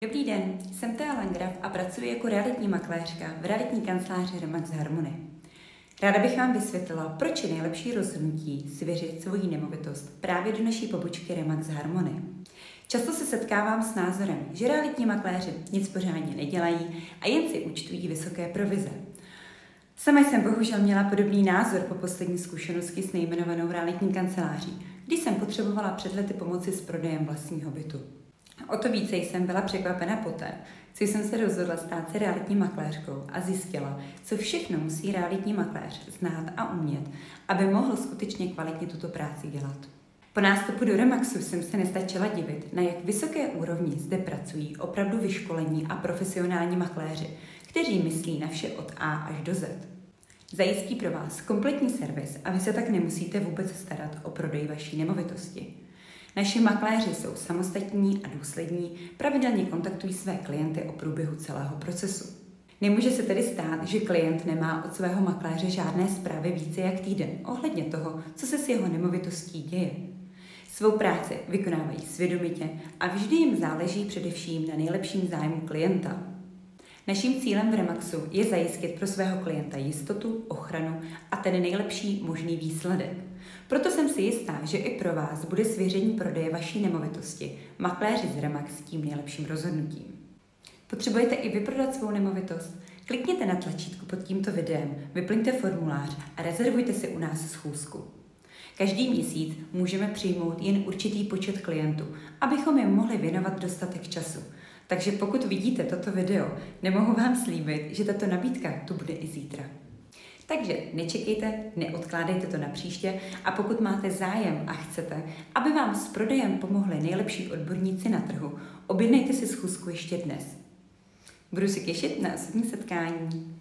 Dobrý den, jsem Thea Landgraf a pracuji jako realitní makléřka v realitní kanceláři Remax Harmony. Ráda bych vám vysvětlila, proč je nejlepší rozhodnutí svěřit svoji nemovitost právě do naší pobočky Remax Harmony. Často se setkávám s názorem, že realitní makléři nic pořádně nedělají a jen si účtují vysoké provize. Sama jsem bohužel měla podobný názor po poslední zkušenosti s nejmenovanou realitní kanceláří, když jsem potřebovala před lety pomoci s prodejem vlastního bytu. O to více jsem byla překvapena poté, co jsem se rozhodla stát se realitní makléřkou a zjistila, co všechno musí realitní makléř znát a umět, aby mohl skutečně kvalitně tuto práci dělat. Po nástupu do Remaxu jsem se nestačila divit, na jak vysoké úrovni zde pracují opravdu vyškolení a profesionální makléři, kteří myslí na vše od A až do Z. Zajistí pro vás kompletní servis a vy se tak nemusíte vůbec starat o prodej vaší nemovitosti. Naši makléři jsou samostatní a důslední, pravidelně kontaktují své klienty o průběhu celého procesu. Nemůže se tedy stát, že klient nemá od svého makléře žádné zprávy více jak týden ohledně toho, co se s jeho nemovitostí děje. Svou práci vykonávají svědomitě a vždy jim záleží především na nejlepším zájmu klienta. Naším cílem v Remaxu je zajistit pro svého klienta jistotu, ochranu a ten nejlepší možný výsledek. Proto jsem si jistá, že i pro vás bude svěření prodeje vaší nemovitosti makléři z Remax tím nejlepším rozhodnutím. Potřebujete i vyprodat svou nemovitost? Klikněte na tlačítko pod tímto videem, vyplňte formulář a rezervujte si u nás schůzku. Každý měsíc můžeme přijmout jen určitý počet klientů, abychom jim mohli věnovat dostatek času. Takže pokud vidíte toto video, nemohu vám slíbit, že tato nabídka tu bude i zítra. Takže nečekejte, neodkládejte to na příště a pokud máte zájem a chcete, aby vám s prodejem pomohli nejlepší odborníci na trhu, objednejte si schůzku ještě dnes. Budu se těšit na osobní setkání.